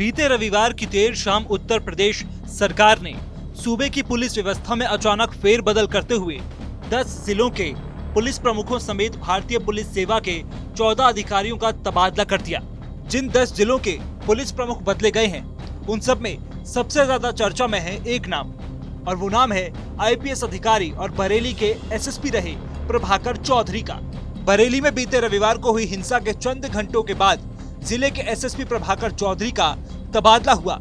बीते रविवार की देर शाम उत्तर प्रदेश सरकार ने सूबे की पुलिस व्यवस्था में अचानक फेरबदल करते हुए 10 जिलों के पुलिस प्रमुखों समेत भारतीय पुलिस सेवा के 14 अधिकारियों का तबादला कर दिया। जिन 10 जिलों के पुलिस प्रमुख बदले गए हैं उन सब में सबसे ज्यादा चर्चा में है एक नाम, और वो नाम है आईपीएस अधिकारी और बरेली के एसएसपी रहे प्रभाकर चौधरी का। बरेली में बीते रविवार को हुई हिंसा के चंद घंटों के बाद जिले के एसएसपी प्रभाकर चौधरी का तबादला हुआ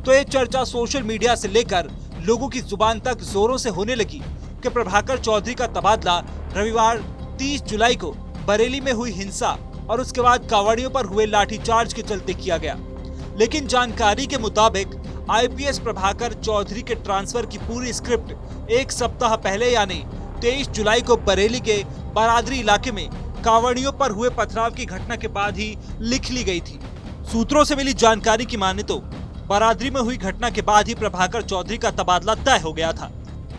तो ये चर्चा सोशल मीडिया से लेकर लोगों की जुबान तक जोरों से होने लगी कि प्रभाकर चौधरी का तबादला रविवार 30 जुलाई को बरेली में हुई हिंसा और उसके बाद कांवड़ियों पर हुए लाठीचार्ज के चलते किया गया। लेकिन जानकारी के मुताबिक आईपीएस प्रभाकर चौधरी के ट्रांसफर की पूरी स्क्रिप्ट एक सप्ताह पहले यानी 23 जुलाई को बरेली के बारादरी इलाके में कांवड़ियों पर हुए पथराव की घटना के बाद ही लिख ली गई थी। सूत्रों से मिली जानकारी की माने तो बारादरी में हुई घटना के बाद ही प्रभाकर चौधरी का तबादला तय हो गया था,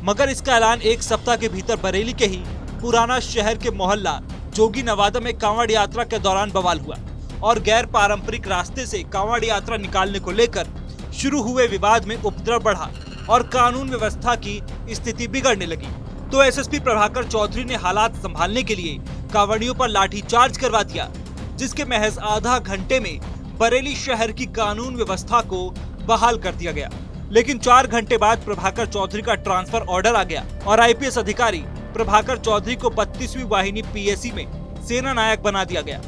मगर इसका ऐलान एक सप्ताह के भीतर बरेली के ही पुराना शहर के मोहल्ला जोगी नवादा में कांवड़ यात्रा के दौरान बवाल हुआ और गैर पारंपरिक रास्ते से कांवड़ यात्रा निकालने को लेकर शुरू हुए विवाद में उपद्रव बढ़ा और कानून व्यवस्था की स्थिति बिगड़ने लगी। तो एसएसपी प्रभाकर चौधरी ने हालात संभालने के लिए कांवड़ियों पर लाठीचार्ज करवा दिया, जिसके महज आधा घंटे में बरेली शहर की कानून व्यवस्था को बहाल कर दिया गया। लेकिन 4 घंटे बाद प्रभाकर चौधरी का ट्रांसफर ऑर्डर आ गया और आईपीएस अधिकारी प्रभाकर चौधरी को 32वीं वाहिनी पीएसी में सेना नायक बना दिया गया।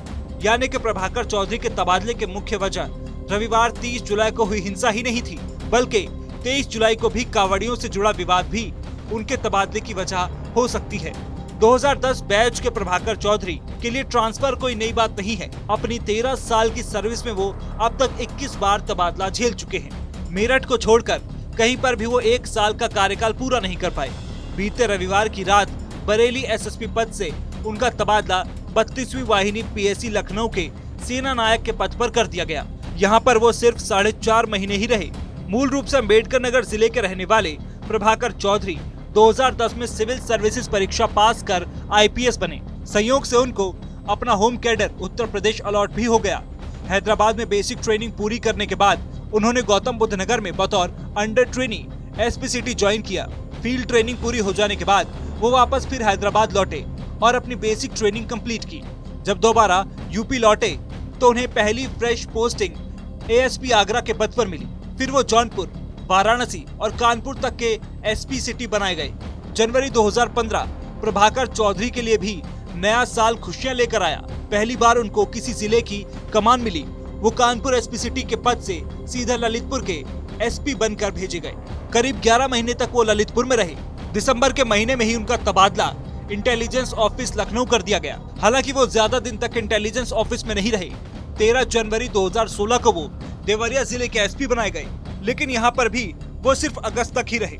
यानी कि प्रभाकर चौधरी के तबादले के मुख्य वजह रविवार 30 जुलाई को हुई हिंसा ही नहीं थी, बल्कि 23 जुलाई को भी कांवड़ियों से जुड़ा विवाद भी उनके तबादले की वजह हो सकती है। 2010 बैच के प्रभाकर चौधरी के लिए ट्रांसफर कोई नई बात नहीं है। अपनी 13 साल की सर्विस में वो अब तक 21 बार तबादला झेल चुके हैं। मेरठ को छोड़कर कहीं पर भी वो 1 साल का कार्यकाल पूरा नहीं कर पाए। बीते रविवार की रात बरेली एसएसपी पद से उनका तबादला 32वीं वाहिनी पीएसी लखनऊ के सेना नायक के पद पर कर दिया गया। यहाँ पर वो सिर्फ 4.5 महीने ही रहे। मूल रूप से अम्बेडकर नगर जिले के रहने वाले प्रभाकर चौधरी 2010 में सिविल सर्विसेज परीक्षा पास कर आईपीएस बने। संयोग से उनको अपना home cadre Uttar Pradesh allot भी हो गया। हैदराबाद में बेसिक ट्रेनिंग पूरी करने के बाद उन्होंने गौतम बुद्ध नगर में बतौर अंडर ट्रेनी एसपीसीटी ज्वाइन किया। फील्ड ट्रेनिंग पूरी हो जाने के बाद वो वापस फिर हैदराबाद लौटे और अपनी बेसिक ट्रेनिंग कंप्लीट की। जब दोबारा यूपी लौटे तो उन्हें पहली फ्रेश पोस्टिंग एएसपी आगरा के पद पर मिली। फिर वो जौनपुर, वाराणसी और कानपुर तक के एसपी सिटी बनाए गए। जनवरी 2015 प्रभाकर चौधरी के लिए भी नया साल खुशियां लेकर आया। पहली बार उनको किसी जिले की कमान मिली। वो कानपुर एसपी सिटी के पद से सीधा ललितपुर के एसपी बनकर भेजे गए। करीब 11 महीने तक वो ललितपुर में रहे। दिसंबर के महीने में ही उनका तबादला इंटेलिजेंस ऑफिस लखनऊ कर दिया गया। हालांकि वो ज्यादा दिन तक इंटेलिजेंस ऑफिस में नहीं रहे। 13 जनवरी 2016 को वो देवरिया जिले के एसपी बनाए गए, लेकिन यहाँ पर भी वो सिर्फ अगस्त तक ही रहे।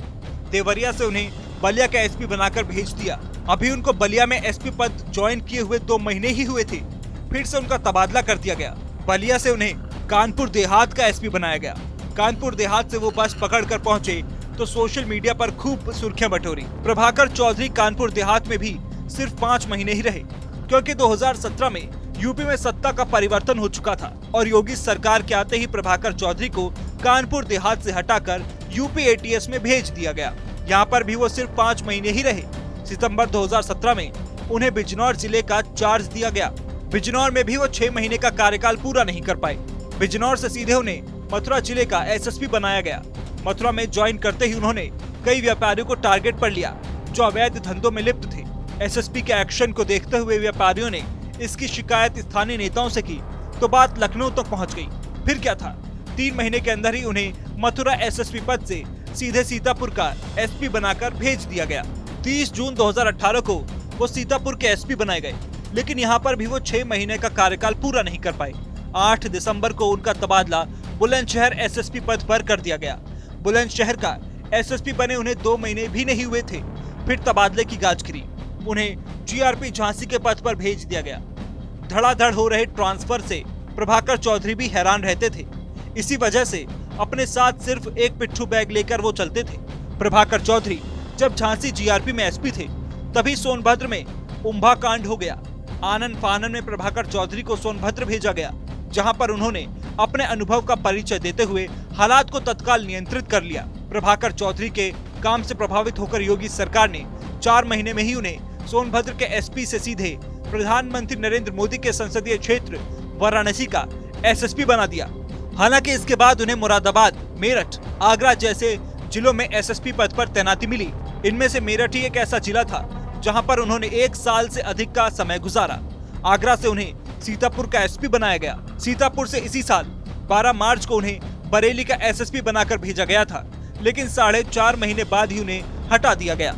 देवरिया से उन्हें बलिया का एसपी बनाकर भेज दिया। अभी उनको बलिया में एसपी पद ज्वाइन किए हुए 2 महीने ही हुए थे, फिर से उनका तबादला कर दिया गया। बलिया से उन्हें कानपुर देहात का एसपी बनाया गया। कानपुर देहात से वो बस पकड़कर पहुंचे तो सोशल मीडिया पर खूब सुर्खियां बटोरी। प्रभाकर चौधरी कानपुर देहात में भी सिर्फ 5 महीने ही रहे, क्योंकि 2017 में यूपी में सत्ता का परिवर्तन हो चुका था और योगी सरकार के आते ही प्रभाकर चौधरी को कानपुर देहात से हटाकर यूपी एटीएस में भेज दिया गया। यहाँ पर भी वो सिर्फ 5 महीने ही रहे। सितंबर 2017 में उन्हें बिजनौर जिले का चार्ज दिया गया। बिजनौर में भी वो 6 महीने का कार्यकाल पूरा नहीं कर पाए। बिजनौर से सीधे उन्हें मथुरा जिले का एसएसपी बनाया गया। मथुरा में ज्वाइन करते ही उन्होंने कई व्यापारियों को टारगेट पर लिया जो अवैध धंधों में लिप्त थे। एसएसपी के एक्शन को देखते हुए व्यापारियों ने इसकी शिकायत स्थानीय नेताओं से की तो बात लखनऊ तक पहुंच गई। फिर क्या था, 3 महीने के अंदर ही उन्हें मथुरा एसएसपी पद से सीधे सीतापुर का एसपी बनाकर भेज दिया गया। 30 जून 2018 को वो सीतापुर के एसपी बनाए गए, लेकिन यहाँ पर भी वो 6 महीने का कार्यकाल पूरा नहीं कर पाए। 8 दिसंबर को उनका तबादला बुलंदशहर एसएसपी पद पर कर दिया गया। बुलंदशहर का एसएसपी बने उन्हें 2 महीने भी नहीं हुए थे, फिर तबादले की गाज गिरी। उन्हें जीआरपी झांसी के पद पर भेज दिया गया। धड़ाधड़ हो रहे ट्रांसफर से प्रभाकर चौधरी भी हैरान रहते थे। इसी वजह से अपने साथ सिर्फ एक पिट्ठू बैग लेकर वो चलते थे। प्रभाकर चौधरी जब झांसी जीआरपी में एसपी थे तभी सोनभद्र में उम्भा कांड हो गया। आनन फानन में प्रभाकर चौधरी को सोनभद्र भेजा गया, जहां पर उन्होंने अपने अनुभव का परिचय देते हुए हालात को तत्काल नियंत्रित कर लिया। प्रभाकर चौधरी के काम से प्रभावित होकर योगी सरकार ने 4 महीने में ही उन्हें सोनभद्र के एसपी से सीधे प्रधानमंत्री नरेंद्र मोदी के संसदीय क्षेत्र वाराणसी का एसएसपी बना दिया। हालांकि इसके बाद उन्हें मुरादाबाद, मेरठ, आगरा जैसे जिलों में एसएसपी पद पर तैनाती मिली। इनमें से मेरठ ही एक ऐसा जिला था जहां पर उन्होंने 1 साल से अधिक का समय गुजारा। आगरा से उन्हें सीतापुर का एसपी बनाया गया। सीतापुर से इसी साल 12 मार्च को उन्हें बरेली का एसएसपी बनाकर भेजा गया था, लेकिन 4.5 महीने बाद ही उन्हें हटा दिया गया।